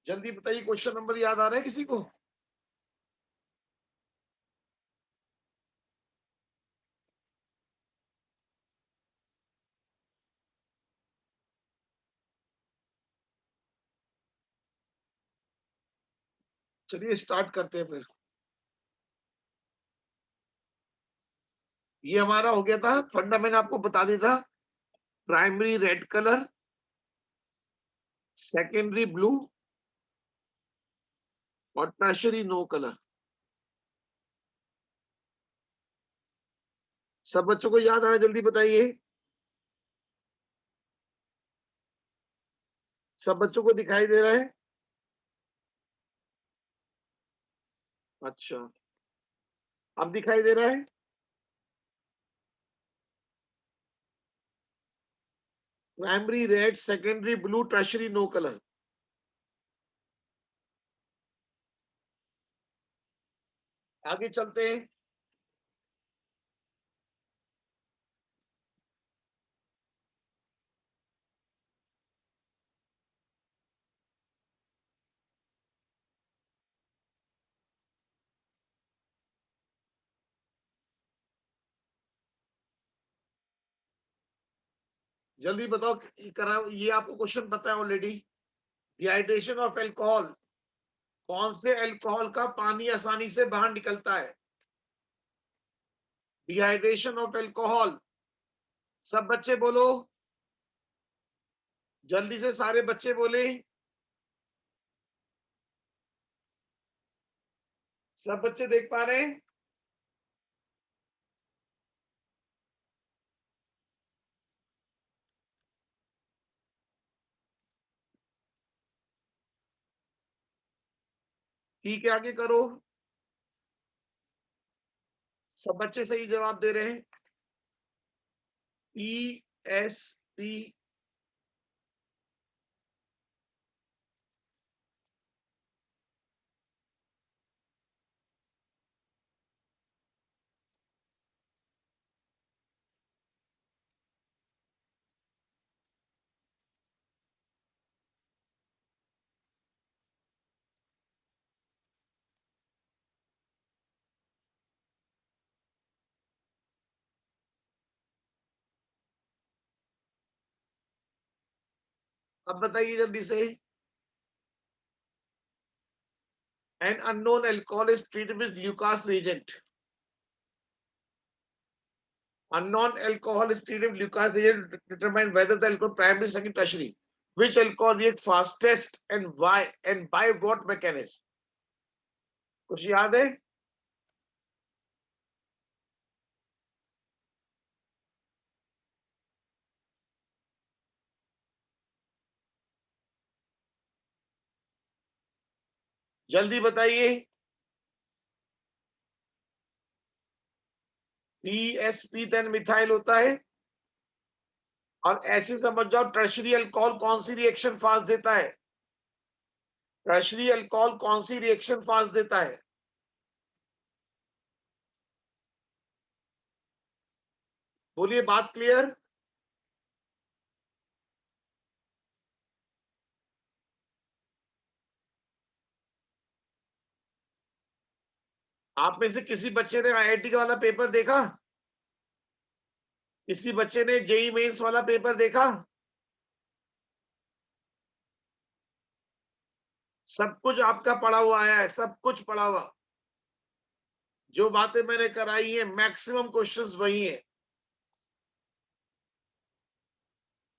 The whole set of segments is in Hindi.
जल्दी बताइए, क्वेश्चन नंबर याद आ रहा है किसी को? चलिए स्टार्ट करते हैं फिर। ये हमारा हो गया था फंडा, मैंने आपको बता दिया था। Primary red colour, secondary blue और टर्शरी नो कलर। सब बच्चों को याद आया? जल्दी बताइए। सब बच्चों को दिखाई दे रहा है? अच्छा, अब दिखाई दे रहा है? Primary red, secondary blue, tertiary no colour. आगे चलते हैं। जल्दी बताओ, करा ये आपको क्वेश्चन पता है ऑलरेडी। डिहाइड्रेशन ऑफ एल्कोहल, कौन से अल्कोहल का पानी आसानी से बाहर निकलता है? Dehydration of alcohol. सब बच्चे बोलो, जल्दी से सारे बच्चे बोले। सब बच्चे देख पा रहे हैं? ठीक है, आगे करो। सब बच्चे सही जवाब दे रहे हैं। ESP। अब बताइए जल्दी से। An unknown alcohol is treated with Lucas reagent. Unknown alcohol is treated with Lucas reagent to determine whether the alcohol primary, secondary, tertiary. Which alcohol react fastest and why and by what mechanism? कुछ याद है? जल्दी बताइए। ESP देन मिथाइल होता है। और ऐसे समझ जाओ, टर्शरी अल्कोहल कौन सी रिएक्शन फास्ट देता है? टर्शरी अल्कोहल कौन सी रिएक्शन फास्ट देता है? बोलिए, बात क्लियर? आप में से किसी बच्चे ने IIT का वाला पेपर देखा? किसी बच्चे ने जेई मेंस वाला पेपर देखा? सब कुछ आपका पढ़ा हुआ आया है, सब कुछ पढ़ा हुआ। जो बातें मैंने कराई है, मैक्सिमम क्वेश्चंस वही है।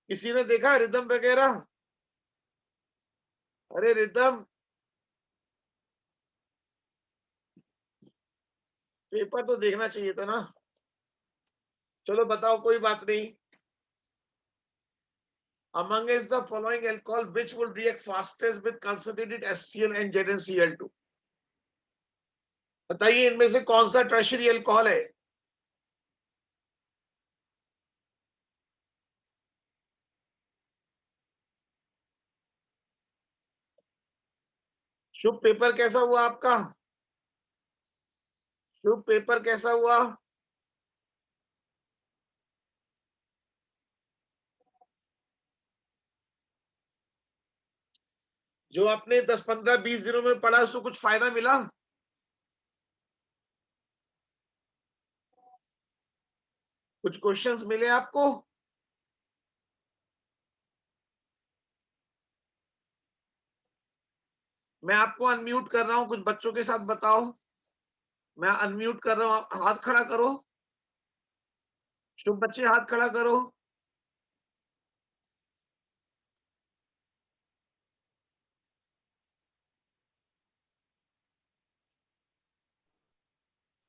किसी ने देखा रिदम वगैरह? अरे रिदम, पेपर तो देखना चाहिए था ना। चलो बताओ, कोई बात नहीं। Among is the following alcohol which will react fastest with concentrated HCl and ZnCl2? बताइए, इनमें से कौन सा टर्शरी अल्कोहल है? शुभ, पेपर कैसा हुआ आपका? शुभ, पेपर कैसा हुआ? जो आपने 10, 15, 20 दिनों में पढ़ा उसको कुछ फायदा मिला? कुछ क्वेश्चंस मिले आपको? मैं आपको अनम्यूट कर रहा हूं, कुछ बच्चों के साथ बताओ। मैं अनम्यूट कर रहा हूं, हाथ खड़ा करो। शुभ बच्चे हाथ खड़ा करो।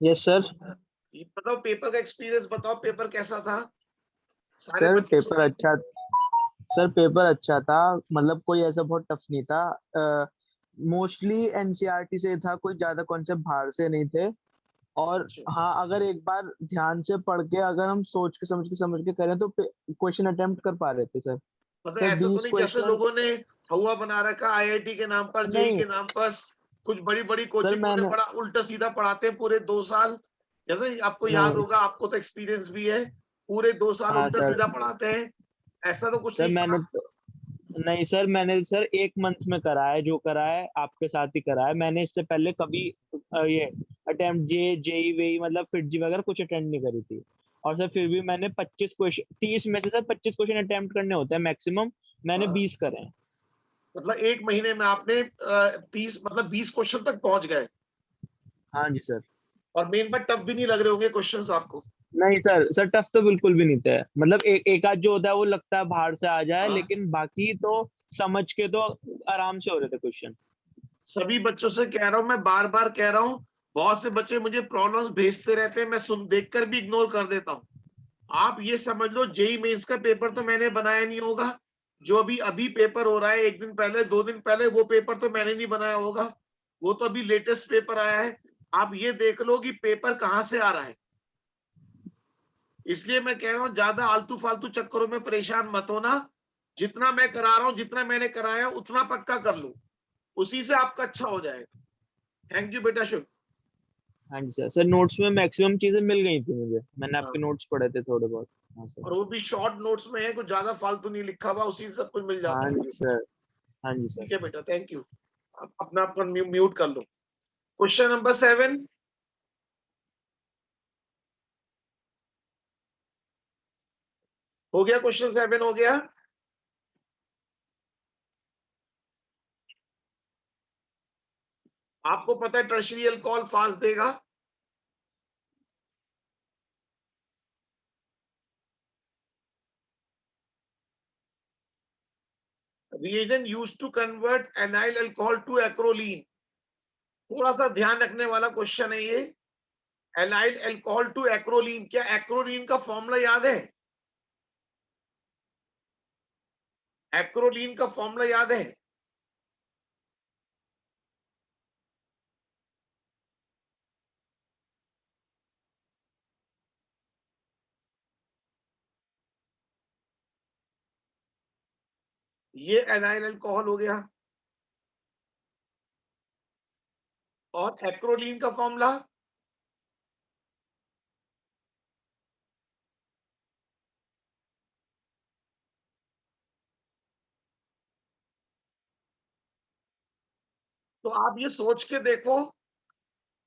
Yes sir. ये बताओ, पेपर का एक्सपीरियंस बताओ, पेपर कैसा था? सारे सर बच्चे पेपर सुने। अच्छा सर पेपर अच्छा था। मतलब कोई ऐसा बहुत टफ नहीं था। मोस्टली एनसीईआरटी से था, कोई ज्यादा कॉन्सेप्ट बाहर से नहीं थे। और अच्छा, हाँ, अगर एक बार ध्यान से पढ़ के अगर हम सोच के समझ के करें तो क्वेश्चन अटेम्प्ट कर पा रहे थे सर। मतलब सर ऐसा तो 20 नहीं जैसे क्वेश्चन लोगों ने हवा बना रखा आईआईटी के नाम पर, जेई नहीं के नाम पर। कुछ बड़ी बड़ी सर। कोचिंगों ने मैंने बड़ा उल्टा सीधा पढ़ाते हैं पूरे 2 साल। जैसे आपको याद नहीं होगा, आपको तो एक्सपीरियंस भी है। पूरे 2 साल हाँ उल्टा सर। सीधा पढ़ाते हैं। ऐसा तो कुछ सर नहीं था। मैंने तो नहीं सर, मैंने सर 1 मंथ में करा है, जो करा है आपके साथ ही करा है। मैंने इससे पहले कभी ये अटेम्प्ट जेई वेई मतलब फिट जी वगैरह कुछ अटेंड नहीं करी थी। और सर फिर भी मैंने 25 क्वेश्चन, 30 में से सर 25 क्वेश्चन अटेम्प्ट करने होते हैं मैक्सिमम। मैंने हाँ, 20 करे हैं। मतलब 1 महीने में आपने 20 क्वेश्चन तक पहुंच गए। हाँ जी सर। और मेन बात, टफ भी नहीं लग रहे होंगे क्वेश्चंस आपको। नहीं सर, सर टफ तो बिल्कुल भी नहीं थे। मतलब एक आध जो होता है वो लगता है बाहर से आ जाए, हाँ, लेकिन बाकी तो समझ के तो आराम से हो रहे थे क्वेश्चन। सभी बच्चों से कह रहा हूं, मैं बार बार कह रहा हूं। बहुत से बच्चे मुझे प्रॉब्लम्स भेजते रहते हैं, मैं सुन देखकर भी इग्नोर कर देता हूं। आप ये समझ लो, जेई मेंस का पेपर तो मैंने बनाया नहीं होगा। जो अभी अभी पेपर हो रहा है, 1 दिन पहले 2 दिन पहले, वो पेपर तो मैंने नहीं बनाया होगा। वो तो अभी लेटेस्ट पेपर आया है। आप ये देख लो कि पेपर कहाँ से आ रहा है। इसलिए मैं कह रहा हूं, ज्यादा आलतू फालतू चक्करों में परेशान मत होना। जितना मैं करा रहा हूं, जितना मैंने कराया, उतना पक्का कर लो। उसी से आपका अच्छा हो जाएगा। थैंक यू बेटा, शुभ। हाँ जी सर। सर नोट्स में मैक्सिमम चीजें मिल गई थी मुझे, मैंने हाँ, आपके नोट्स पढ़े थे थोड़े बहुत। हाँ सर। और वो भी शॉर्ट नोट्स में है, कुछ ज्यादा फालतू नहीं लिखा हुआ, उसी से सब कुछ मिल हाँ जाता है। जी सर। हाँ जी सर। ठीक है बेटा, थैंक यू। आप अपना आपका म्यूट कर लो। Question number 7। हो गया? क्वेश्चन 7 हो गया। आपको पता है टर्शियरी अल्कोहल फास्ट देगा। Reagent used to convert allyl alcohol to acrolein. थोड़ा सा ध्यान रखने वाला क्वेश्चन है ये। एनाइल अल्कोहल टू एक्रोलीन, क्या एक्रोलीन का फॉर्मूला याद है? एक्रोलीन का फॉर्मूला याद है? ये एनाइल अल्कोहल हो गया। और एक्रोलीन का फॉर्मूला? तो आप ये सोच के देखो,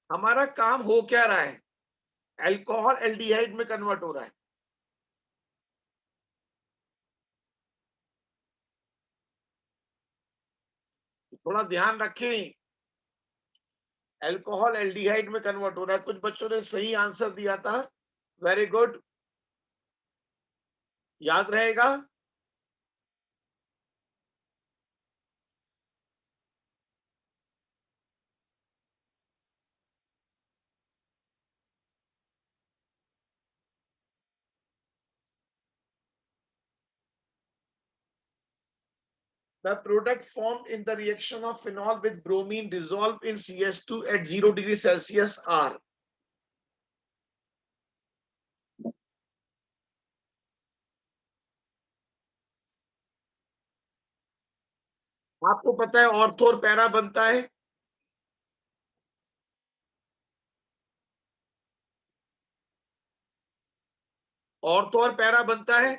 हमारा काम हो क्या रहा है। अल्कोहल एल्डिहाइड में कन्वर्ट हो रहा है। थोड़ा ध्यान रखें। अल्कोहल एल्डिहाइड में कन्वर्ट हो रहा है। कुछ बच्चों ने सही आंसर दिया था। Very good. याद रहेगा। The product formed in the reaction of phenol with bromine dissolved in CS2 at 0 degree Celsius are। आपको पता है ऑर्थो और पैरा बनता है। ऑर्थो और पैरा बनता है।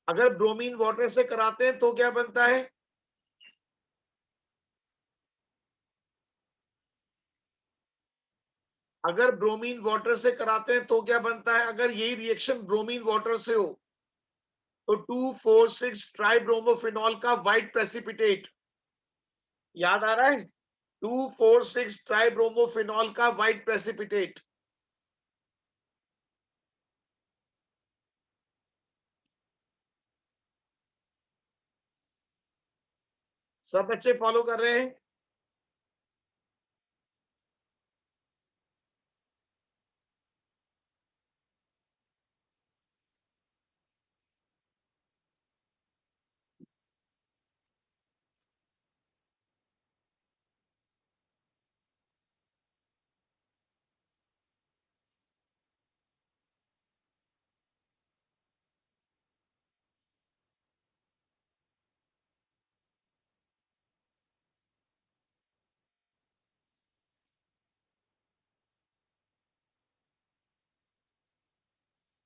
अगर ब्रोमीन वाटर से कराते हैं तो क्या बनता है? अगर ब्रोमीन वाटर से कराते हैं तो क्या बनता है? अगर यही रिएक्शन ब्रोमीन वाटर से हो तो 2,4,6 ट्राइब्रोमोफिनॉल का व्हाइट प्रेसिपिटेट, याद आ रहा है? 2,4,6 ट्राइब्रोमोफिनॉल का व्हाइट प्रेसिपिटेट। सब बच्चे फॉलो कर रहे हैं?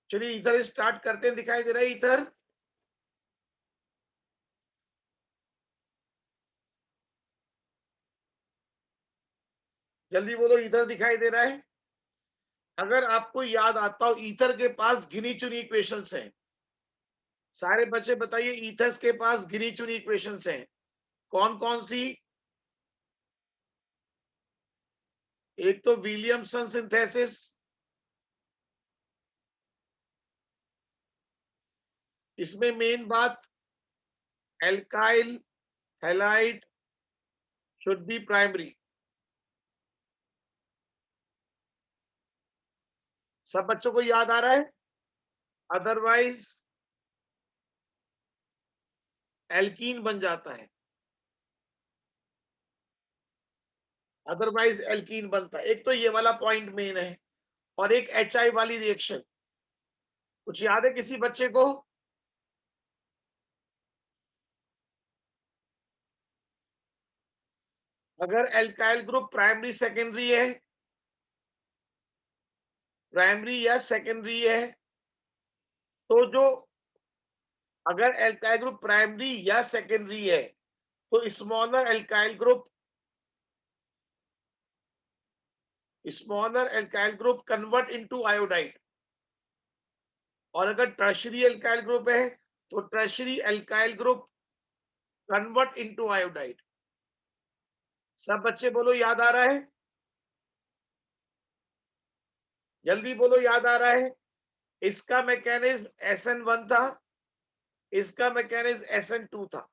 चलिए इधर स्टार्ट करते हैं, दिखाई दे रहा है इधर? जल्दी बोलो, इधर दिखाई दे रहा है? अगर आपको याद आता हो, ईथर के पास गिनी चुनी इक्वेशंस हैं। सारे बच्चे बताइए, ईथर्स के पास गिनी चुनी इक्वेशंस हैं। कौन कौन सी? एक तो विलियमसन सिंथेसिस, इसमें मेन बात alkyl halide should be primary. सब बच्चों को याद आ रहा है? अदरवाइज एल्कीन बन जाता है, अदरवाइज एल्कीन बनता है। एक तो ये वाला पॉइंट मेन है, और एक HI वाली रिएक्शन, कुछ याद है किसी बच्चे को? अगर एल्काइल ग्रुप प्राइमरी सेकेंडरी है, प्राइमरी या सेकेंडरी है, तो जो, अगर एल्काइल ग्रुप प्राइमरी या सेकेंडरी है तो smaller alkyl group convert into iodide, और अगर टर्शियरी एल्काइल ग्रुप है तो tertiary alkyl group convert into iodide. सब बच्चे बोलो, याद आ रहा है? जल्दी बोलो, याद आ रहा है? इसका मैकेनिज्म SN1 था, इसका मैकेनिज्म SN2 था।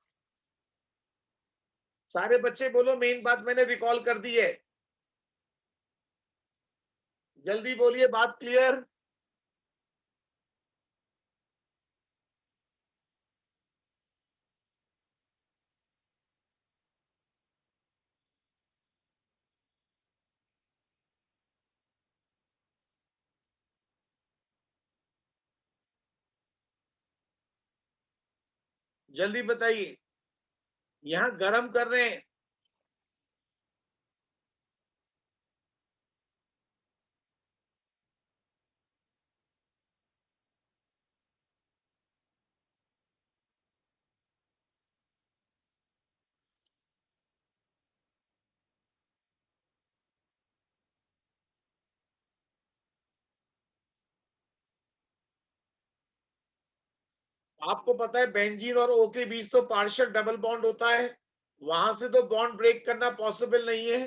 सारे बच्चे बोलो, मेन बात मैंने रिकॉल कर दी है। जल्दी बोलिए, बात क्लियर? जल्दी बताइए, यहां गर्म कर रहे हैं। आपको पता है बेंजीन और O के बीच तो पार्शियल डबल बॉन्ड होता है, वहां से तो बॉन्ड ब्रेक करना पॉसिबल नहीं है।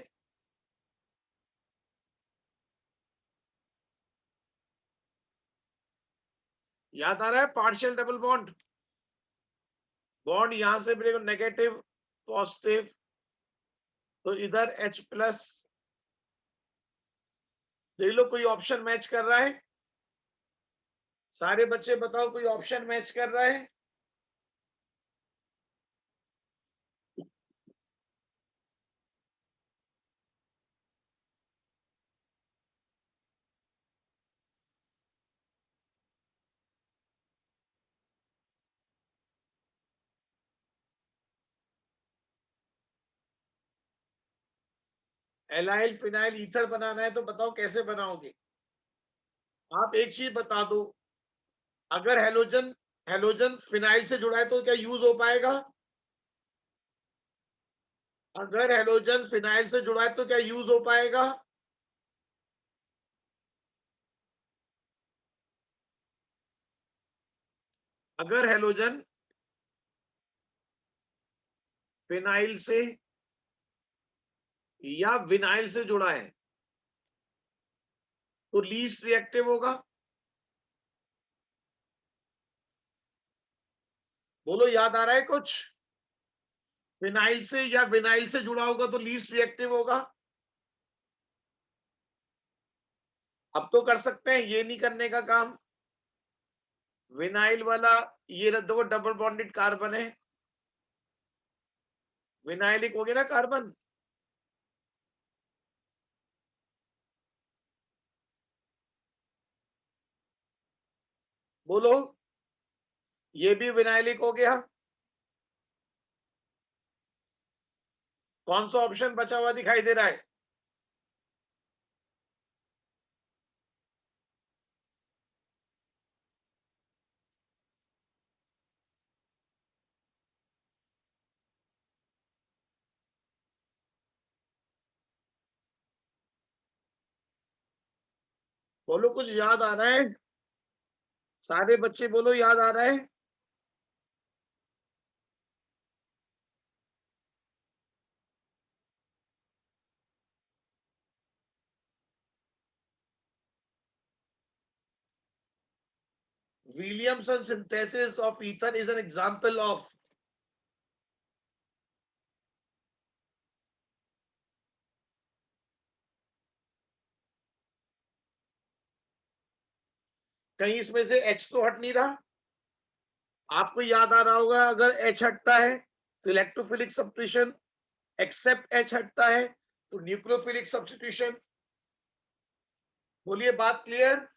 याद आ रहा है? पार्शियल डबल बॉन्ड, बॉन्ड यहां से ब्रेक, नेगेटिव पॉजिटिव, तो इधर H+। देख लो कोई ऑप्शन मैच कर रहा है? सारे बच्चे बताओ, कोई ऑप्शन मैच कर रहा है? एलाइल फिनाइल ईथर बनाना है तो बताओ कैसे बनाओगे? आप एक चीज बता दो, अगर हेलोजन हैलोजन फिनाइल से जुड़ा है तो क्या यूज हो पाएगा? अगर हैलोजन फिनाइल से जुड़ा है तो क्या यूज हो पाएगा? अगर हैलोजन फिनाइल से या विनाइल से जुड़ा है तो लीस्ट रिएक्टिव होगा। बोलो, याद आ रहा है कुछ? फिनाइल से या विनाइल से जुड़ा होगा तो लीस्ट रिएक्टिव होगा। अब तो कर सकते हैं, ये नहीं करने का काम। विनाइल वाला ये देखो डबल बॉन्डेड कार्बन है, विनाइलिक हो गया ना कार्बन। बोलो, ये भी विनाइलिक हो गया। कौन सा ऑप्शन बचा हुआ दिखाई दे रहा है? बोलो, कुछ याद आ रहा है? सारे बच्चे बोलो, याद आ रहा है? Williamson synthesis of ether is an example of। कहीं इसमें से H तो हट नहीं रहा। आपको याद आ रहा होगा, अगर H हटता है तो इलेक्ट्रोफिलिक सब्स्टिट्यूशन, एक्सेप्ट H हटता है तो न्यूक्लियोफिलिक सब्स्टिट्यूशन। बोलिए, बात क्लियर?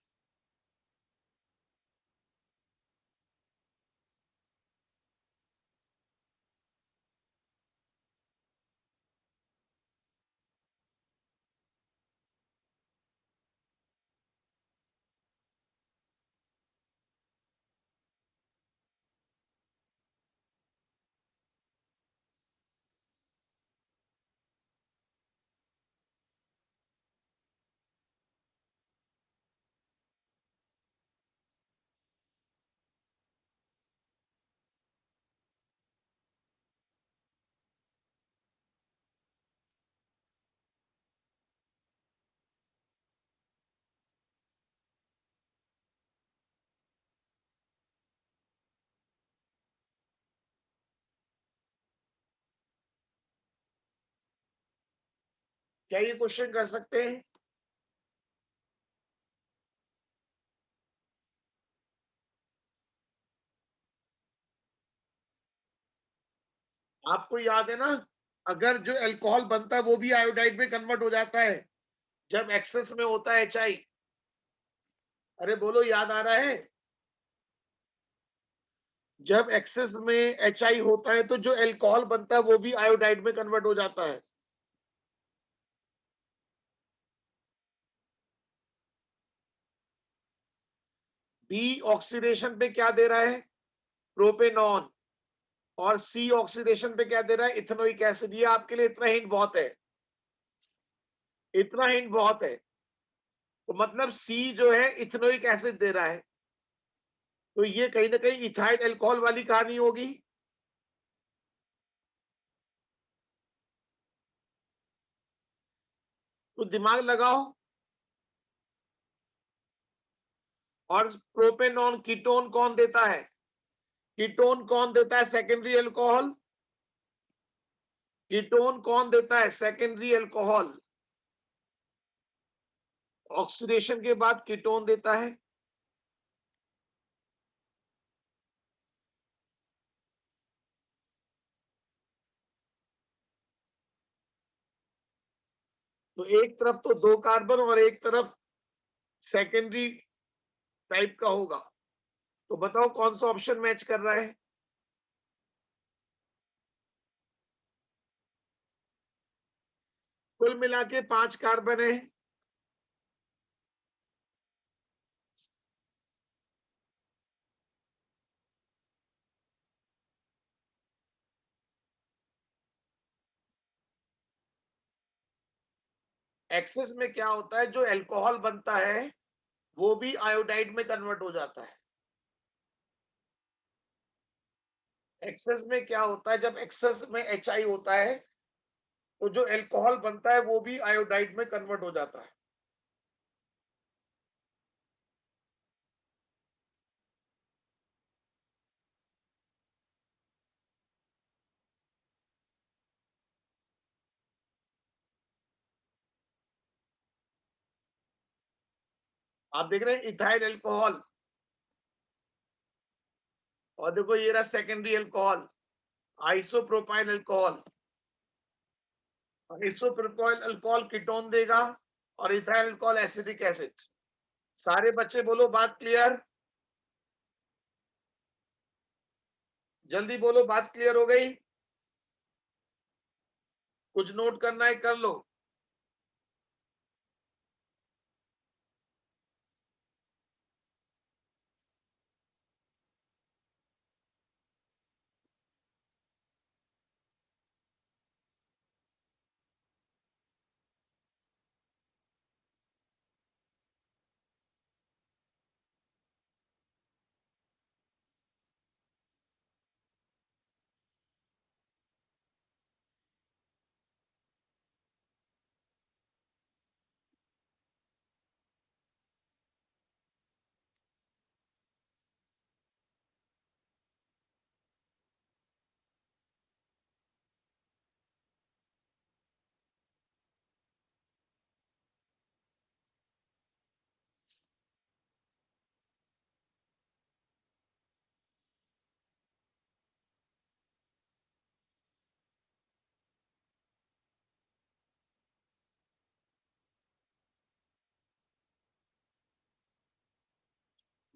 क्या ये क्वेश्चन कर सकते हैं? आपको याद है ना, अगर जो अल्कोहल बनता है वो भी आयोडाइड में कन्वर्ट हो जाता है जब एक्सेस में होता है HI। अरे बोलो, याद आ रहा है? जब एक्सेस में HI होता है तो जो अल्कोहल बनता है वो भी आयोडाइड में कन्वर्ट हो जाता है। बी ऑक्सीडेशन पे क्या दे रहा है? प्रोपेनॉन। और सी ऑक्सीडेशन पे क्या दे रहा है? Ethanoic acid. ये आपके लिए इतना हिंट बहुत है, इतना हिंट बहुत है। तो मतलब सी जो है इथेनोइक एसिड दे रहा है, तो ये कहीं ना कहीं इथाइल अल्कोहल वाली कहानी होगी। तो दिमाग लगाओ। और प्रोपेनॉन कीटोन कौन देता है? कीटोन कौन देता है? Secondary alcohol. कीटोन कौन देता है? Secondary alcohol. ऑक्सीडेशन के बाद कीटोन देता है। तो एक तरफ तो 2 कार्बन और एक तरफ सेकेंडरी टाइप का होगा। तो बताओ कौन सा ऑप्शन मैच कर रहा है? कुल मिला के 5 कार्बन है। एक्सेस में क्या होता है, जो अल्कोहल बनता है वो भी आयोडाइड में कन्वर्ट हो जाता है। एक्सेस में क्या होता है, जब एक्सेस में HI होता है तो जो अल्कोहल बनता है वो भी आयोडाइड में कन्वर्ट हो जाता है। आप देख रहे हैं इथाइल अल्कोहल, और देखो ये रहा secondary alcohol, isopropyl alcohol. Isopropyl alcohol ketone देगा और इथाइल अल्कोहल एसिटिक एसिड। सारे बच्चे बोलो बात क्लियर, जल्दी बोलो बात क्लियर हो गई? कुछ नोट करना है कर लो।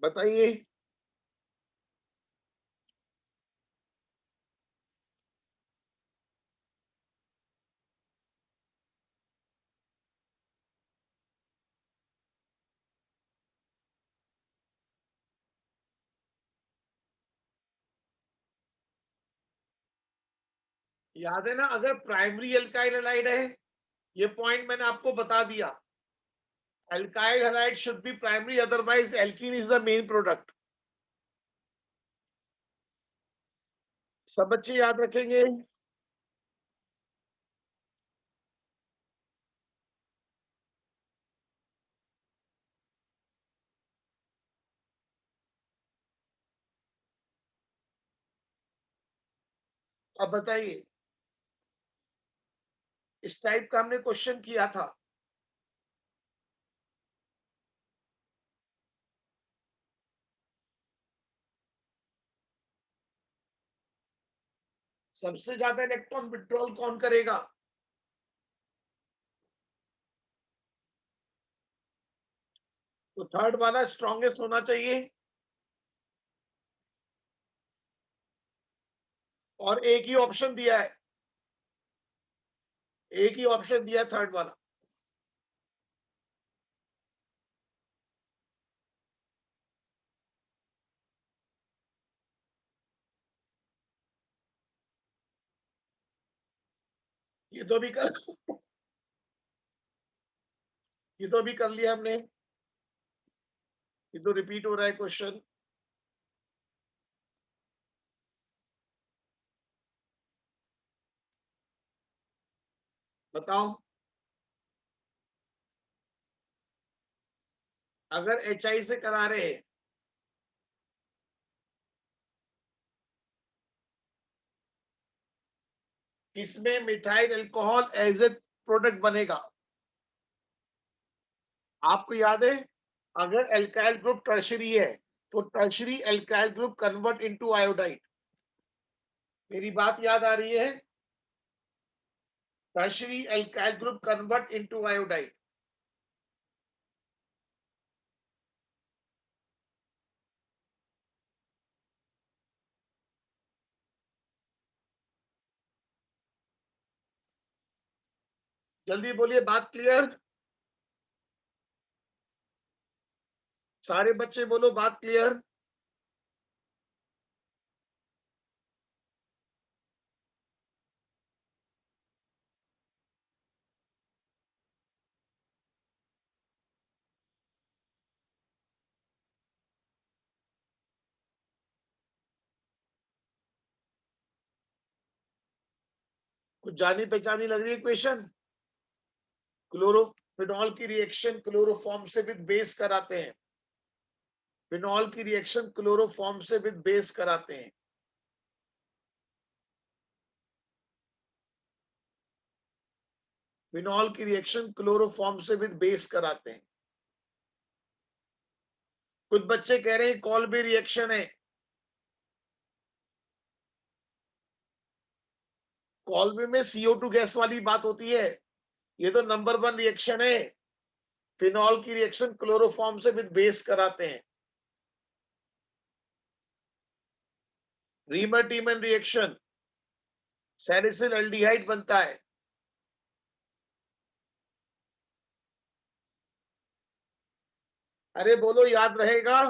बताइए। याद है ना, अगर प्राइमरी अल्काइल हैलाइड है, ये पॉइंट मैंने आपको बता दिया, alkyl halide should be primary, otherwise alkene is the main product। सब बच्चे याद रखेंगे। अब बताइए, इस टाइप का हमने क्वेश्चन किया था। सबसे ज्यादा इलेक्ट्रॉन विड्रॉल कौन करेगा? तो थर्ड वाला स्ट्रॉन्गेस्ट होना चाहिए, और एक ही ऑप्शन दिया है, एक ही ऑप्शन दिया है थर्ड वाला। ये तो भी कर ये तो भी कर लिया हमने, ये तो रिपीट हो रहा है क्वेश्चन। बताओ, अगर HI से करा रहे हैं, किसमें methyl alcohol as a product बनेगा? आपको याद है, अगर एल्काइल ग्रुप टर्शरी है तो tertiary alkyl group convert into iodide. मेरी बात याद आ रही है? Tertiary alkyl group convert into iodide. जल्दी बोलिए, बात क्लियर? सारे बच्चे बोलो बात क्लियर। कुछ जानी पहचानी लग रही है इक्वेशन? क्लोरोफिनॉल की रिएक्शन क्लोरोफॉर्म से विद बेस कराते हैं। फिनॉल की रिएक्शन क्लोरोफॉर्म से विद बेस कराते हैं। फिनॉल की रिएक्शन क्लोरोफॉर्म से विद बेस कराते हैं। कुछ बच्चे कह रहे हैं कॉल्बे रिएक्शन है। कॉल्बे में CO2 गैस वाली बात होती है। ये तो नंबर 1 रिएक्शन है। फिनॉल की रिएक्शन क्लोरोफॉर्म से विद बेस कराते हैं। रीमर टीमन रिएक्शन सैलिसिल एल्डिहाइड बनता है। अरे बोलो, याद रहेगा?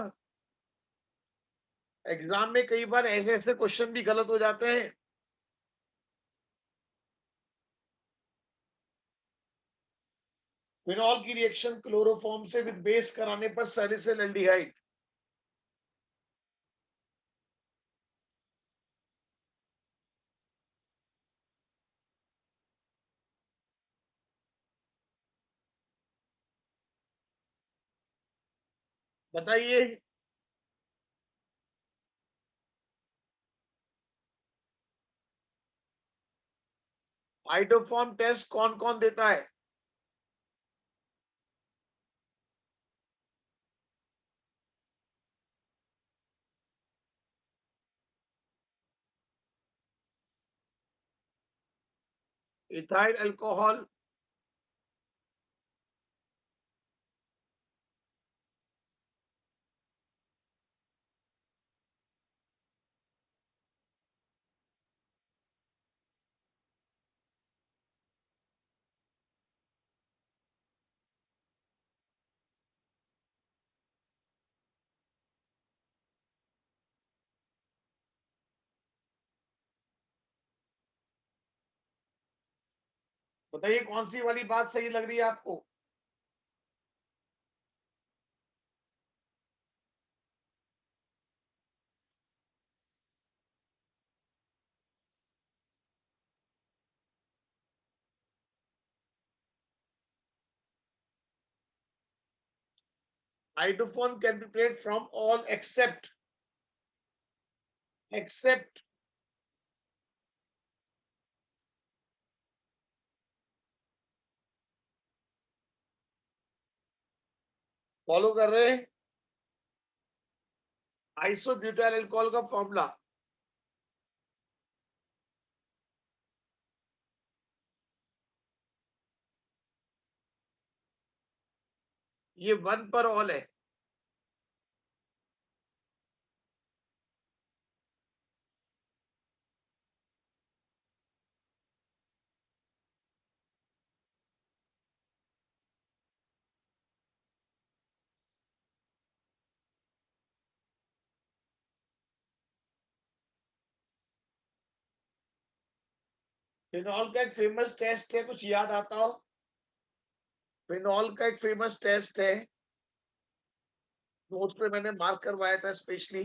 एग्जाम में कई बार ऐसे ऐसे क्वेश्चन भी गलत हो जाते हैं। फिनॉल की रिएक्शन क्लोरोफॉर्म से विद बेस कराने पर सैलिसिल एल्डिहाइड। बताइए। हाइड्रोफॉर्म टेस्ट कौन कौन देता है? इथाइल अल्कोहल, बताइए कौन सी वाली बात सही लग रही है आपको? Hydrophone can be played from all except follow कर रहे हैं? आइसोब्यूटाइल अल्कोहल का फॉर्मूला ये 1 पर ऑल है। फिनॉल का एक फेमस टेस्ट है, कुछ याद आता हो? फिनॉल का एक फेमस टेस्ट है, नोट्स पे मैंने मार्क करवाया था स्पेशली।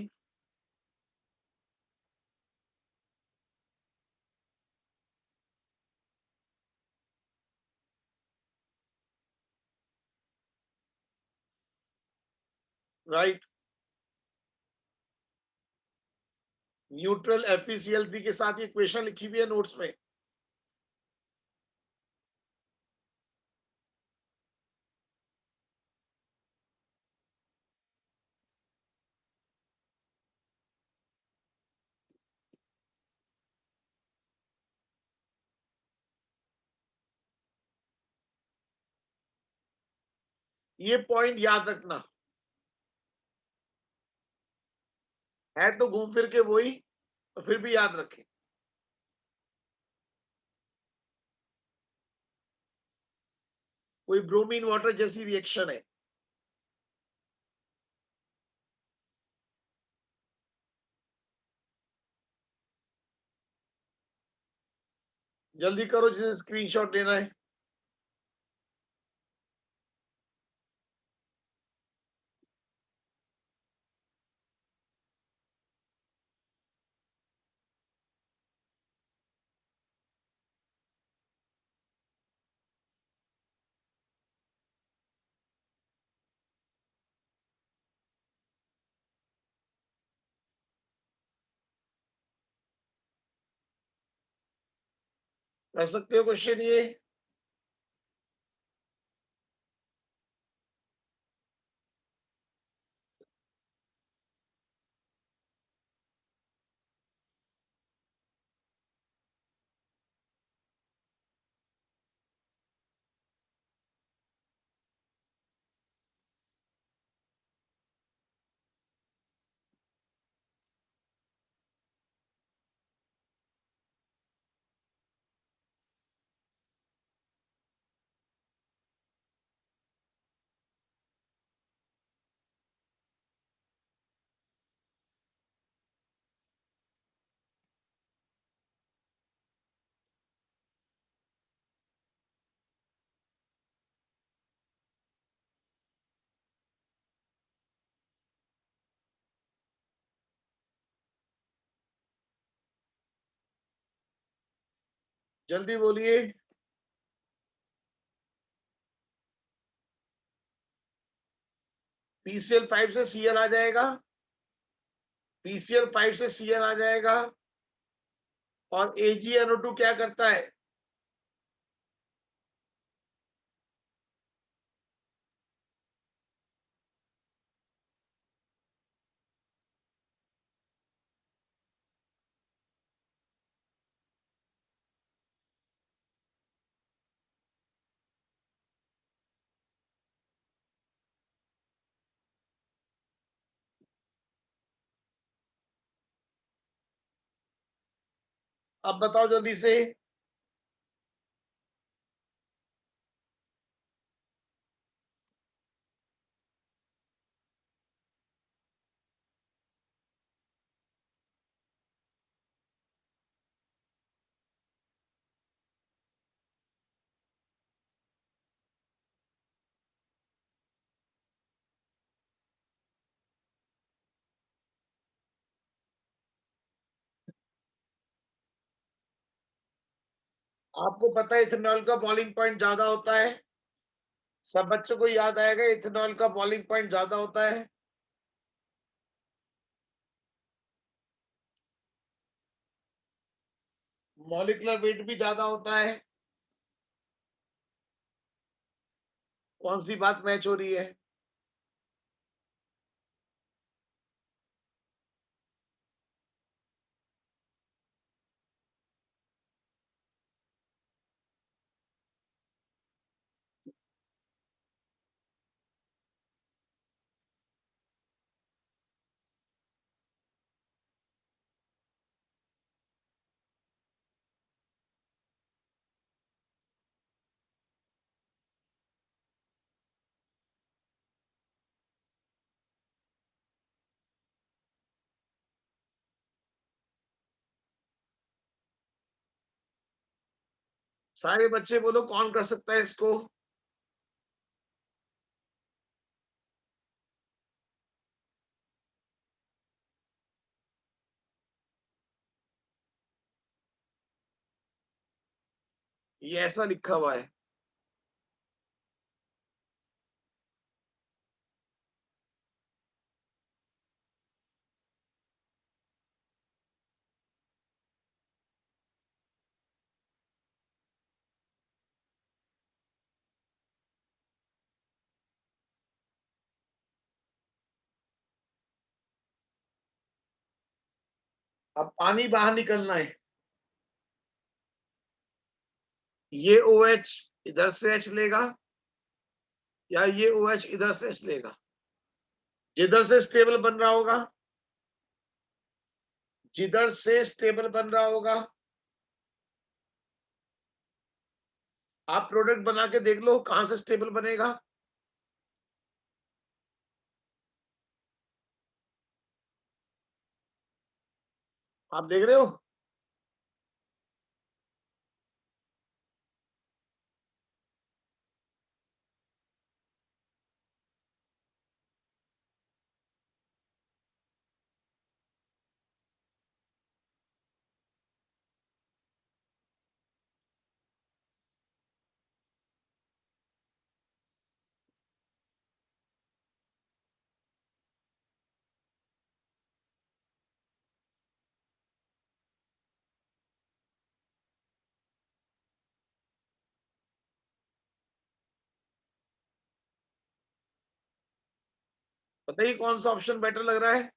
राइट। न्यूट्रल FeCl3 के साथ ये इक्वेशन लिखी हुई है नोट्स में। ये पॉइंट याद रखना है, तो घूम फिर के वही, तो फिर भी याद रखें। कोई ब्रोमीन वाटर जैसी रिएक्शन है। जल्दी करो जिसे स्क्रीनशॉट लेना है। कर सकते हो क्वेश्चन ये? जल्दी बोलिए। PCl5 से Cl आ जाएगा, PCl5 से Cl आ जाएगा, और AgNO2 क्या करता है? अब बताओ जल्दी से। आपको पता है इथेनॉल का बॉइलिंग पॉइंट ज्यादा होता है? सब बच्चों को याद आएगा, इथेनॉल का बॉइलिंग पॉइंट ज्यादा होता है। मॉलिक्यूलर वेट भी ज्यादा होता है। कौन सी बात मैच हो रही है? सारे बच्चे बोलो कौन कर सकता है इसको? ये ऐसा लिखा हुआ है। अब पानी बाहर निकलना है। ये OH इधर से H लेगा, या ये OH इधर से H लेगा? जिधर से स्टेबल बन रहा होगा, जिधर से स्टेबल बन रहा होगा, आप प्रोडक्ट बना के देख लो कहां से स्टेबल बनेगा। आप देख रहे हो? बताइए कौन सा ऑप्शन बेटर लग रहा है?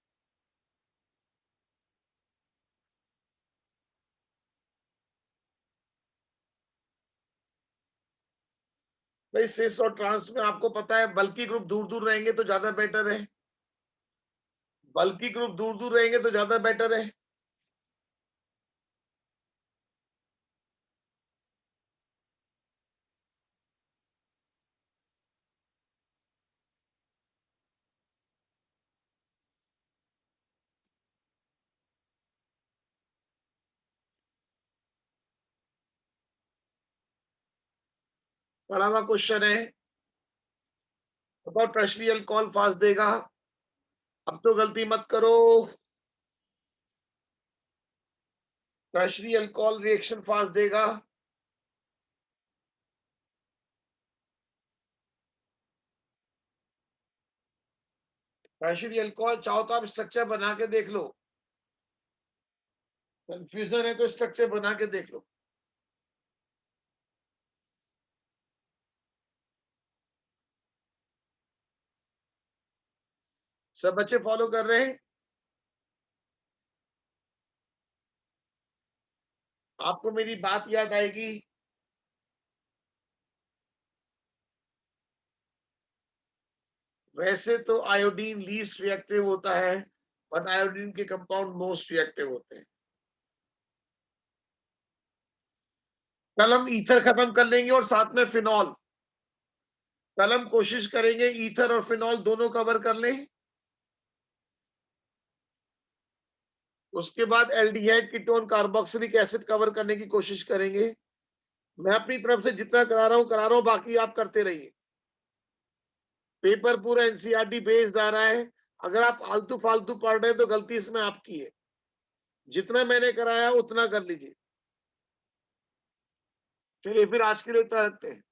भाई सिस और ट्रांस में आपको पता है बल्कि ग्रुप दूर दूर रहेंगे तो ज्यादा बेटर है। बल्कि ग्रुप दूर दूर रहेंगे तो ज्यादा बेटर है। बड़ा हुआ क्वेश्चन है, बताओ टर्शियरी अल्कोहल फास्ट देगा? अब तो गलती मत करो। टर्शियरी अल्कोहल रिएक्शन फास्ट देगा। टर्शियरी अल्कोहल चाहो तो आप स्ट्रक्चर बना के देख लो। कंफ्यूजन है तो स्ट्रक्चर बना के देख लो। सब बच्चे फॉलो कर रहे हैं? आपको मेरी बात याद आएगी। वैसे तो आयोडीन लीस्ट रिएक्टिव होता है, बट आयोडीन के कंपाउंड मोस्ट रिएक्टिव होते हैं। कल हम ईथर खत्म कर लेंगे और साथ में फिनॉल। कल हम कोशिश करेंगे ईथर और फिनॉल दोनों कवर कर लें। उसके बाद aldehyde ketone carboxylic acid cover करने की कोशिश करेंगे। मैं अपनी तरफ से जितना करा रहा हूं, बाकी आप करते रहिए। पेपर पूरा एनसीईआरटी बेस्ड आ रहा है। अगर आप फालतू फालतू पढ़ रहे हैं तो गलती इसमें आपकी है। जितना मैंने कराया उतना कर लीजिए। चलिए फिर आज के लिए इतना रखते हैं।